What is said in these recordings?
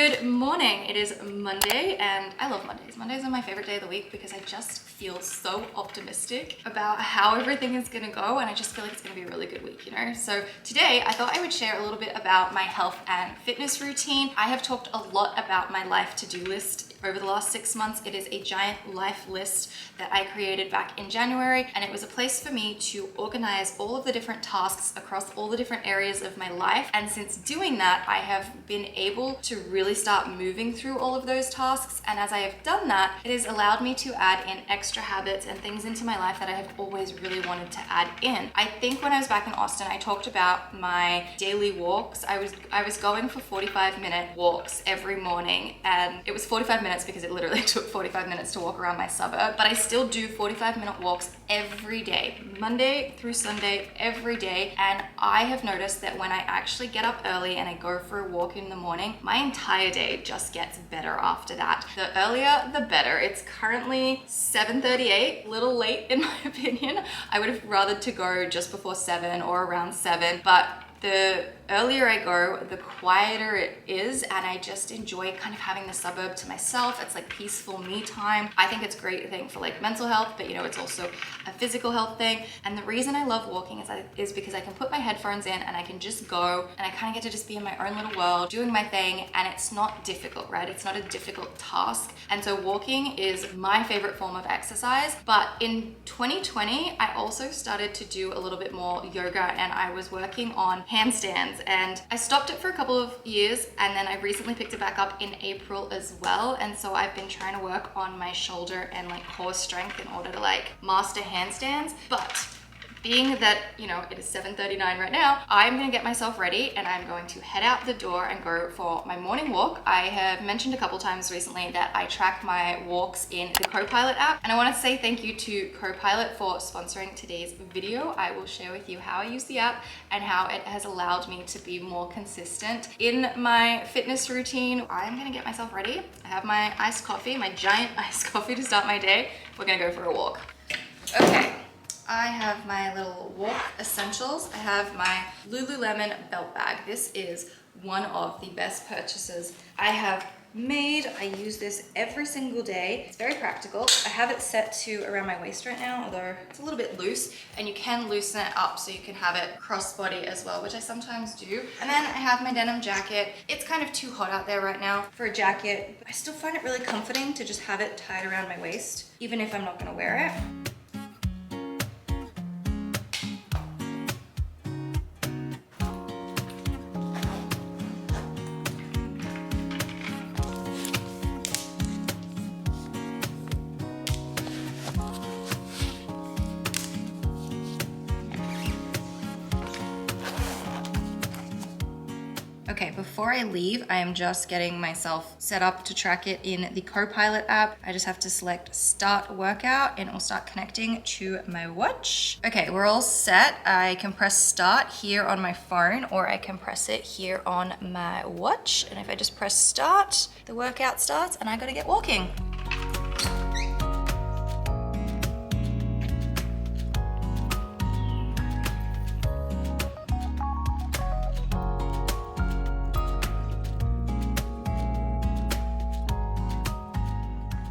Good morning. It is Monday and I love Mondays. Mondays are my favorite day of the week because I just feel so optimistic about how everything is gonna go, and I just feel like it's gonna be a really good week, you know? So today I thought I would share a little bit about my health and fitness routine. I have talked a lot about my life to-do list over the last 6 months. It is a giant life list that I created back in January, and it was a place for me to organize all of the different tasks across all the different areas of my life. And since doing that, I have been able to really start moving through all of those tasks. And as I have done that, it has allowed me to add in extra habits and things into my life that I have always really wanted to add in. I think when I was back in Austin, I talked about my daily walks. I was going for 45-minute walks every morning, and it was 45 minutes because it literally took 45 minutes to walk around my suburb, but I still do 45-minute walks every day, Monday through Sunday, every day. And I have noticed that when I actually get up early and I go for a walk in the morning, my entire day just gets better after that. The earlier, the better. It's currently 7:38, a little late in my opinion. I would have rather to go just before 7 or around 7, but the earlier I go, the quieter it is, and I just enjoy kind of having the suburb to myself. It's like peaceful me time. I think it's a great thing for like mental health, but you know, it's also a physical health thing. And the reason I love walking is because I can put my headphones in and I can just go, and I kind of get to just be in my own little world, doing my thing, and it's not difficult, right? It's not a difficult task. And so walking is my favorite form of exercise. But in 2020, I also started to do a little bit more yoga, and I was working on handstands. And I stopped it for a couple of years, and then I recently picked it back up in April as well. And so I've been trying to work on my shoulder and like core strength in order to like master handstands. But being that, you know, it is 7:39 right now, I'm gonna get myself ready and I'm going to head out the door and go for my morning walk. I have mentioned a couple times recently that I track my walks in the Copilot app, and I want to say thank you to Copilot for sponsoring today's video. I will share with you how I use the app and how it has allowed me to be more consistent in my fitness routine. I'm gonna get myself ready. I have my iced coffee, my giant iced coffee to start my day. We're gonna go for a walk. Okay. I have my little walk essentials. I have my Lululemon belt bag. This is one of the best purchases I have made. I use this every single day. It's very practical. I have it set to around my waist right now, although it's a little bit loose, and you can loosen it up so you can have it crossbody as well, which I sometimes do. And then I have my denim jacket. It's kind of too hot out there right now for a jacket, but I still find it really comforting to just have it tied around my waist, even if I'm not gonna wear it. Okay, before I leave, I am just getting myself set up to track it in the Copilot app. I just have to select start workout and it will start connecting to my watch. Okay, we're all set. I can press start here on my phone, or I can press it here on my watch. And if I just press start, the workout starts and I gotta get walking.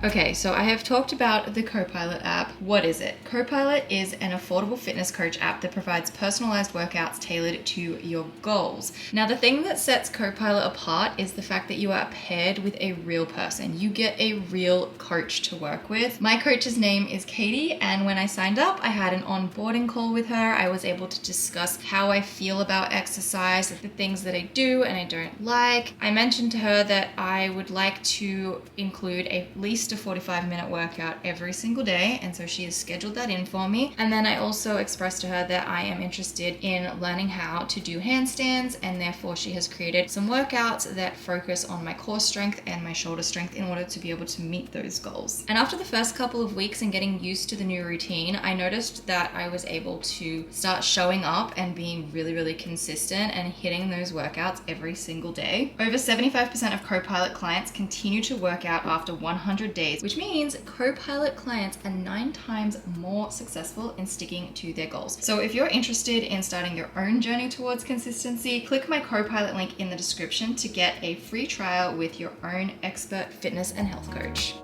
Okay, so I have talked about the Copilot app. What is it? Copilot is an affordable fitness coach app that provides personalized workouts tailored to your goals. Now, the thing that sets Copilot apart is the fact that you are paired with a real person. You get a real coach to work with. My coach's name is Katie, and when I signed up, I had an onboarding call with her. I was able to discuss how I feel about exercise, the things that I do and I don't like. I mentioned to her that I would like to include at least a 45-minute workout every single day, and so she has scheduled that in for me. And then I also expressed to her that I am interested in learning how to do handstands, and therefore she has created some workouts that focus on my core strength and my shoulder strength in order to be able to meet those goals. And after the first couple of weeks and getting used to the new routine, I noticed that I was able to start showing up and being really, really consistent and hitting those workouts every single day. Over 75% of Copilot clients continue to work out after 100 days, which means co-pilot clients are 9 times more successful in sticking to their goals. So if you're interested in starting your own journey towards consistency, click my co-pilot link in the description to get a free trial with your own expert fitness and health coach.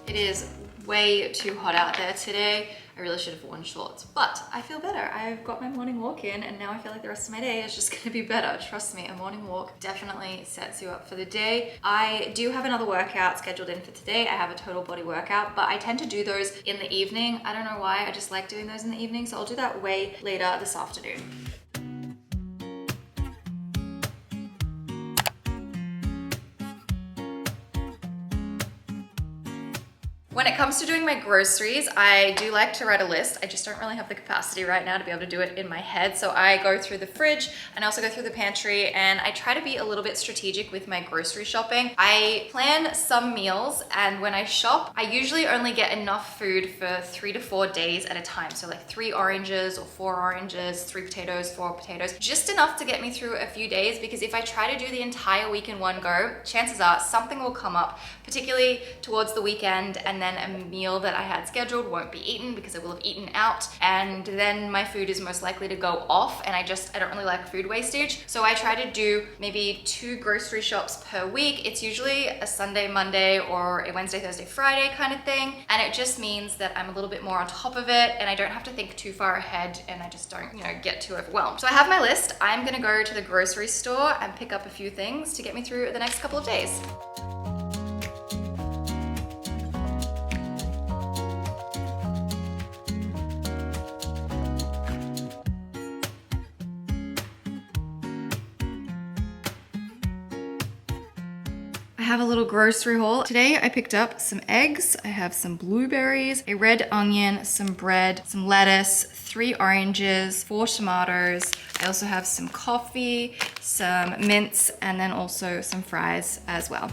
It is way too hot out there today. I really should have worn shorts, but I feel better. I've got my morning walk in and now I feel like the rest of my day is just gonna be better. Trust me, a morning walk definitely sets you up for the day. I do have another workout scheduled in for today. I have a total body workout, but I tend to do those in the evening. I don't know why, I just like doing those in the evening, so I'll do that way later this afternoon. When it comes to doing my groceries, I do like to write a list. I just don't really have the capacity right now to be able to do it in my head. So I go through the fridge and I also go through the pantry, and I try to be a little bit strategic with my grocery shopping. I plan some meals, and when I shop, I usually only get enough food for 3 to 4 days at a time. So like 3 oranges or 4 oranges, 3 potatoes, 4 potatoes, just enough to get me through a few days, because if I try to do the entire week in one go, chances are something will come up, particularly towards the weekend, and then a meal that I had scheduled won't be eaten because I will have eaten out, and then my food is most likely to go off, and I don't really like food wastage. So I try to do maybe 2 grocery shops per week. It's usually a Sunday, Monday, or a Wednesday, Thursday, Friday kind of thing, and it just means that I'm a little bit more on top of it and I don't have to think too far ahead, and I just don't, get too overwhelmed. So I have my list. I'm gonna go to the grocery store and pick up a few things to get me through the next couple of days. I have a little grocery haul. Today I picked up some eggs, I have some blueberries, a red onion, some bread, some lettuce, 3 oranges, 4 tomatoes. I also have some coffee, some mince, and then also some fries as well.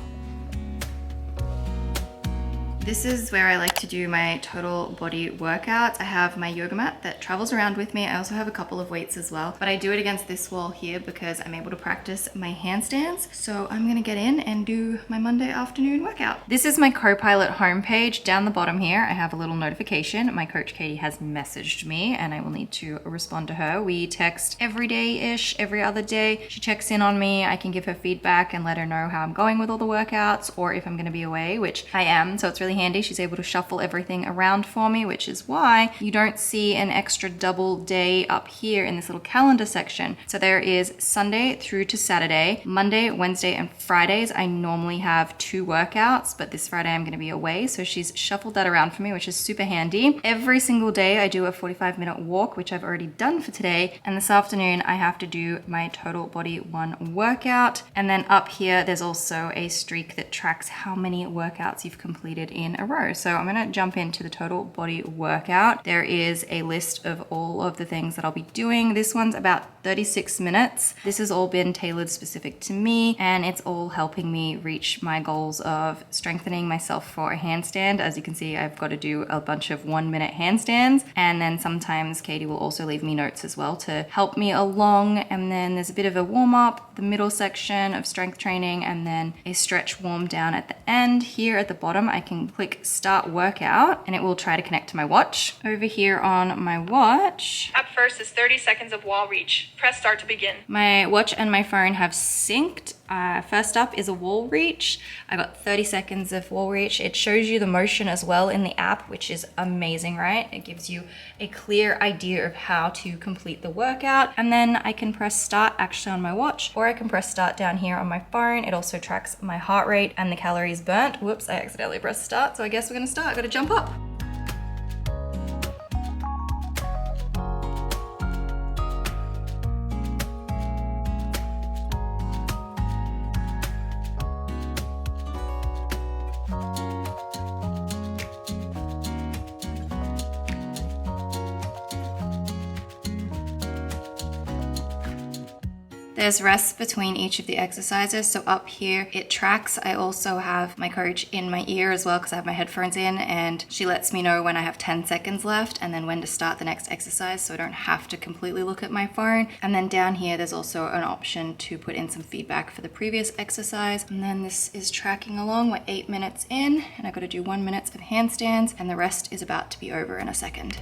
This is where I like to do my total body workouts. I have my yoga mat that travels around with me. I also have a couple of weights as well, but I do it against this wall here because I'm able to practice my handstands. So I'm gonna get in and do my Monday afternoon workout. This is my co-pilot homepage. Down the bottom here, I have a little notification. My coach Katie has messaged me and I will need to respond to her. We text every day-ish, every other day. She checks in on me. I can give her feedback and let her know how I'm going with all the workouts, or if I'm gonna be away, which I am. So it's really handy. She's able to shuffle everything around for me, which is why you don't see an extra double day up here in this little calendar section. So there is Sunday through to Saturday, Monday, Wednesday, and Fridays. I normally have 2 workouts, but this Friday I'm going to be away. So she's shuffled that around for me, which is super handy. Every single day I do a 45-minute walk, which I've already done for today. And this afternoon I have to do my total body 1 workout. And then up here, there's also a streak that tracks how many workouts you've completed in a row. So I'm gonna jump into the total body workout. There is a list of all of the things that I'll be doing. This one's about 36 minutes. This has all been tailored specific to me, and it's all helping me reach my goals of strengthening myself for a handstand. As you can see, I've got to do a bunch of 1-minute handstands, and then sometimes Katie will also leave me notes as well to help me along. And then there's a bit of a warm up, the middle section of strength training, and then a stretch warm down at the end. Here at the bottom, I can click start workout and it will try to connect to my watch. Over here on my watch, up first is 30 seconds of wall reach. Press start to begin. My watch and my phone have synced. First up is a wall reach. I got 30 seconds of wall reach. It shows you the motion as well in the app, which is amazing, right? It gives you a clear idea of how to complete the workout. And then I can press start actually on my watch, or I can press start down here on my phone. It also tracks my heart rate and the calories burnt. Whoops, I accidentally pressed start. So I guess we're gonna start. I gotta jump up. There's rests between each of the exercises. So up here it tracks. I also have my coach in my ear as well because I have my headphones in, and she lets me know when I have 10 seconds left and then when to start the next exercise, so I don't have to completely look at my phone. And then down here there's also an option to put in some feedback for the previous exercise. And then this is tracking along. We're 8 minutes in and I've got to do 1 minute of handstands, and the rest is about to be over in a second.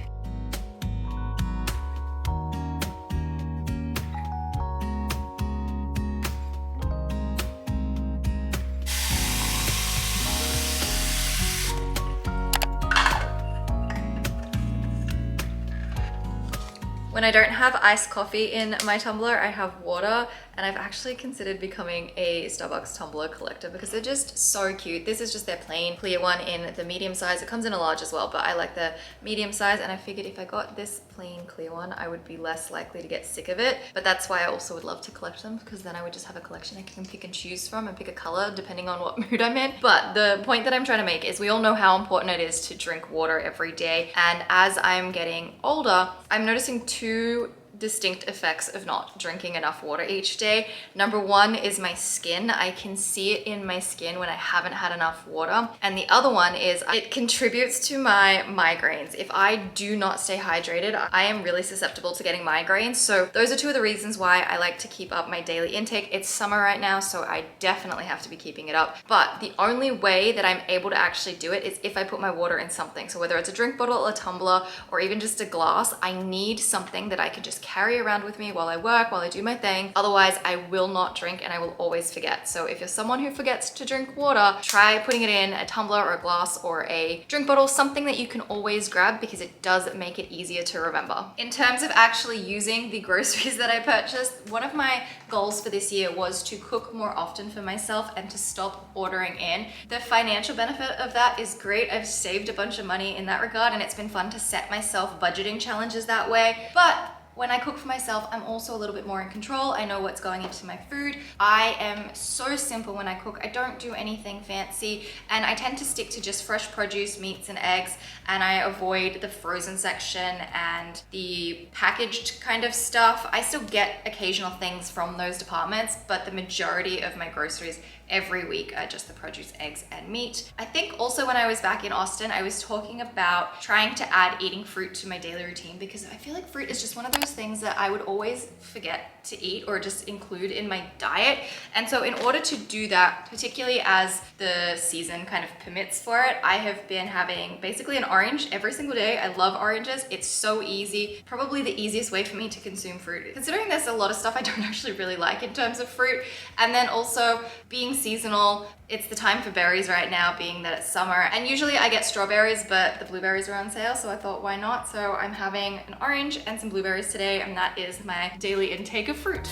When I don't have iced coffee in my tumbler, I have water, and I've actually considered becoming a Starbucks tumbler collector because they're just so cute. This is just their plain clear one in the medium size. It comes in a large as well, but I like the medium size, and I figured if I got this plain clear one, I would be less likely to get sick of it. But that's why I also would love to collect them, because then I would just have a collection I can pick and choose from and pick a color depending on what mood I'm in. But the point that I'm trying to make is we all know how important it is to drink water every day. And as I'm getting older, I'm noticing two distinct effects of not drinking enough water each day. Number one is my skin. I can see it in my skin when I haven't had enough water. And the other one is it contributes to my migraines. If I do not stay hydrated, I am really susceptible to getting migraines. So those are two of the reasons why I like to keep up my daily intake. It's summer right now, so I definitely have to be keeping it up. But the only way that I'm able to actually do it is if I put my water in something. So whether it's a drink bottle, a tumbler, or even just a glass, I need something that I can just carry around with me while I work, while I do my thing. Otherwise, I will not drink and I will always forget. So if you're someone who forgets to drink water, try putting it in a tumbler or a glass or a drink bottle, something that you can always grab, because it does make it easier to remember. In terms of actually using the groceries that I purchased, one of my goals for this year was to cook more often for myself and to stop ordering in. The financial benefit of that is great. I've saved a bunch of money in that regard, and it's been fun to set myself budgeting challenges that way. But when I cook for myself, I'm also a little bit more in control. I know what's going into my food. I am so simple when I cook. I don't do anything fancy, and I tend to stick to just fresh produce, meats and eggs, and I avoid the frozen section and the packaged kind of stuff. I still get occasional things from those departments, but the majority of my groceries every week are just the produce, eggs, and meat. I think also when I was back in Austin, I was talking about trying to add eating fruit to my daily routine, because I feel like fruit is just one of those things that I would always forget to eat or just include in my diet. And so in order to do that, particularly as the season kind of permits for it, I have been having basically an orange every single day. I love oranges. It's so easy. Probably the easiest way for me to consume fruit, considering there's a lot of stuff I don't actually really like in terms of fruit. And then also being seasonal, it's the time for berries right now, being that it's summer. And usually I get strawberries, but the blueberries are on sale, so I thought, why not? So I'm having an orange and some blueberries today, and that is my daily intake of fruit.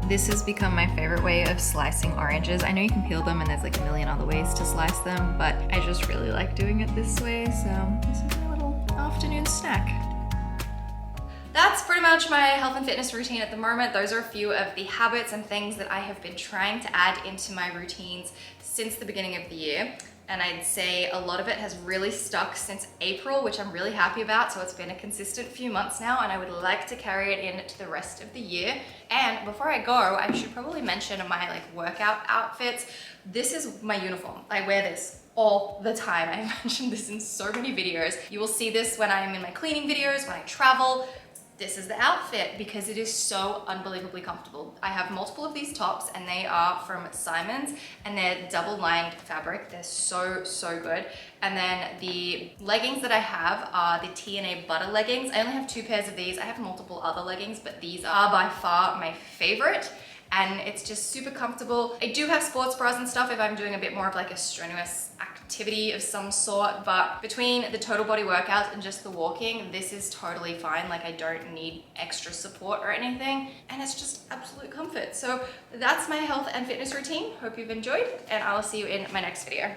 This has become my favorite way of slicing oranges. I know you can peel them and there's like a million other ways to slice them, but I just really like doing it this way. So this is my little afternoon snack. That's pretty much my health and fitness routine at the moment. Those are a few of the habits and things that I have been trying to add into my routines since the beginning of the year. And I'd say a lot of it has really stuck since April, which I'm really happy about. So it's been a consistent few months now, and I would like to carry it into the rest of the year. And before I go, I should probably mention my workout outfits. This is my uniform. I wear this all the time. I mentioned this in so many videos. You will see this when I'm in my cleaning videos, when I travel. This is the outfit because it is so unbelievably comfortable. I have multiple of these tops, and they are from Simon's, and they're double-lined fabric. They're so, so good. And then the leggings that I have are the TNA butter leggings. I only have 2 pairs of these. I have multiple other leggings, but these are by far my favorite. And it's just super comfortable. I do have sports bras and stuff if I'm doing a bit more of a strenuous activity of some sort, but between the total body workouts and just the walking, this is totally fine. I don't need extra support or anything, and it's just absolute comfort. So that's my health and fitness routine. Hope you've enjoyed, and I'll see you in my next video.